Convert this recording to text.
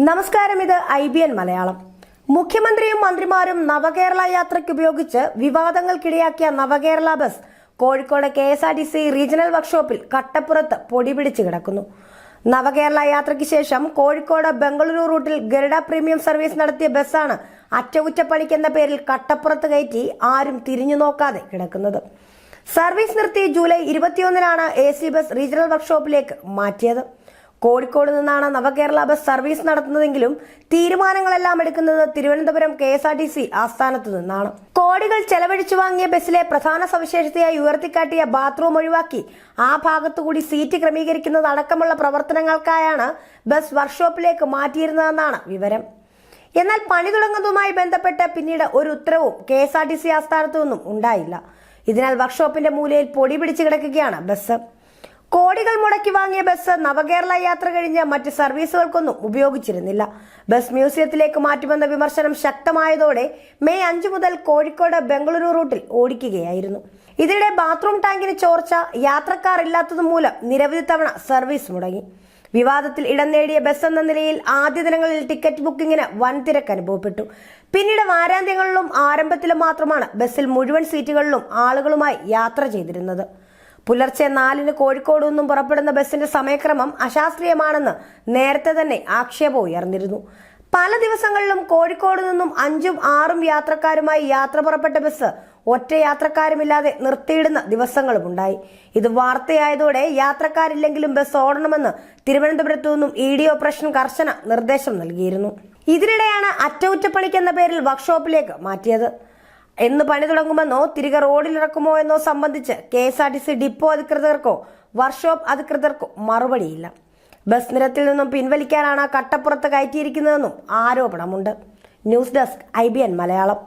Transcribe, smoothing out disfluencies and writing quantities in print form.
നമസ്കാരം, ഇത് IBN മലയാളം. മുഖ്യമന്ത്രിയും മന്ത്രിമാരും നവകേരള യാത്രയ്ക്ക് ഉപയോഗിച്ച് വിവാദങ്ങൾക്കിടയാക്കിയ നവകേരള ബസ് കോഴിക്കോട് KSRTC റീജിയണൽ വർക്ക്ഷോപ്പിൽ കട്ടപ്പുറത്ത് പൊടിപിടിച്ച് കിടക്കുന്നു. നവകേരള യാത്രയ്ക്ക് ശേഷം കോഴിക്കോട് ബംഗളൂരു റൂട്ടിൽ ഗരുഡ പ്രീമിയം സർവീസ് നടത്തിയ ബസ്സാണ് അറ്റകുറ്റപ്പണിക്കെന്ന പേരിൽ കട്ടപ്പുറത്ത് കയറ്റി ആരും തിരിഞ്ഞു നോക്കാതെ കിടക്കുന്നത്. സർവീസ് നിർത്തി ജൂലൈ 21-നാണ് AC ബസ് റീജിയണൽ വർക്ക്ഷോപ്പിലേക്ക് മാറ്റിയത്. കോഴിക്കോട് നിന്നാണ് നവകേരള ബസ് സർവീസ് നടത്തുന്നതെങ്കിലും തീരുമാനങ്ങളെല്ലാം എടുക്കുന്നത് തിരുവനന്തപുരം KSRTC ആസ്ഥാനത്ത് നിന്നാണ്. കോടികൾ ചെലവഴിച്ചു വാങ്ങിയ ബസ്സിലെ പ്രധാന സവിശേഷതയായി ഉയർത്തിക്കാട്ടിയ ബാത്റൂം ഒഴിവാക്കി ആ ഭാഗത്തുകൂടി സീറ്റ് ക്രമീകരിക്കുന്നത് അടക്കമുള്ള പ്രവർത്തനങ്ങൾക്കായാണ് ബസ് വർക്ക്ഷോപ്പിലേക്ക് മാറ്റിയിരുന്നതെന്നാണ് വിവരം. എന്നാൽ പണി തുടങ്ങുന്നതുമായി ബന്ധപ്പെട്ട് പിന്നീട് ഒരു ഉത്തരവും KSRTC ആസ്ഥാനത്തു നിന്നും ഉണ്ടായില്ല. ഇതിനാൽ വർക്ക്ഷോപ്പിന്റെ മൂലയിൽ പൊടി പിടിച്ചു കിടക്കുകയാണ് ബസ്. കോടികൾ മുടക്കി വാങ്ങിയ ബസ് നവകേരള യാത്ര കഴിഞ്ഞ് മറ്റ് സർവീസുകൾക്കൊന്നും ഉപയോഗിച്ചിരുന്നില്ല. ബസ് മ്യൂസിയത്തിലേക്ക് മാറ്റുമെന്ന വിമർശനം ശക്തമായതോടെ മെയ് 5 മുതൽ കോഴിക്കോട് ബംഗളൂരു റൂട്ടിൽ ഓടിക്കുകയായിരുന്നു. ഇതിനിടെ ബാത്റൂം ടാങ്കിന് ചോർച്ച, യാത്രക്കാർ ഇല്ലാത്തതുമൂലം നിരവധി തവണ സർവീസ് മുടങ്ങി. വിവാദത്തിൽ ഇടം നേടിയ ബസ് എന്ന നിലയിൽ ആദ്യ ദിനങ്ങളിൽ ടിക്കറ്റ് ബുക്കിംഗിന് വൻ തിരക്ക് അനുഭവപ്പെട്ടു. പിന്നീട് വാരാന്ത്യങ്ങളിലും ആരംഭത്തിലും മാത്രമാണ് ബസ്സിൽ മുഴുവൻ സീറ്റുകളിലും ആളുകളുമായി യാത്ര ചെയ്തിരുന്നത്. പുലർച്ചെ 4-ന് കോഴിക്കോട് നിന്നും പുറപ്പെടുന്ന ബസിന്റെ സമയക്രമം അശാസ്ത്രീയമാണെന്ന് നേരത്തെ തന്നെ ആക്ഷേപം ഉയർന്നിരുന്നു. പല ദിവസങ്ങളിലും കോഴിക്കോട് നിന്നും 5ഉം 6ഉം യാത്രക്കാരുമായി യാത്ര പുറപ്പെട്ട ബസ് ഒറ്റ യാത്രക്കാരുമില്ലാതെ നിർത്തിയിടുന്ന ദിവസങ്ങളും ഉണ്ടായി. ഇത് വാർത്തയായതോടെ യാത്രക്കാരില്ലെങ്കിലും ബസ് ഓടണമെന്ന് തിരുവനന്തപുരത്തു നിന്നും ED ഓപ്പറേഷൻ കർശന നിർദ്ദേശം നൽകിയിരുന്നു. ഇതിനിടെയാണ് അറ്റകുറ്റപ്പണിക്കെന്ന പേരിൽ വർക്ക്ഷോപ്പിലേക്ക് മാറ്റിയത്. എന്ന് പണി തുടങ്ങുമെന്നോ തിരികെ റോഡിലിറക്കുമോ എന്നോ സംബന്ധിച്ച് KSRTC ഡിപ്പോ അധികൃതർക്കോ വർക്ക്ഷോപ്പ് അധികൃതർക്കോ മറുപടിയില്ല. ബസ് നിരത്തിൽ നിന്നും പിൻവലിക്കാനാണ് കട്ടപ്പുറത്ത് കയറ്റിയിരിക്കുന്നതെന്നും ആരോപണമുണ്ട്. News desk IBN Malayalam.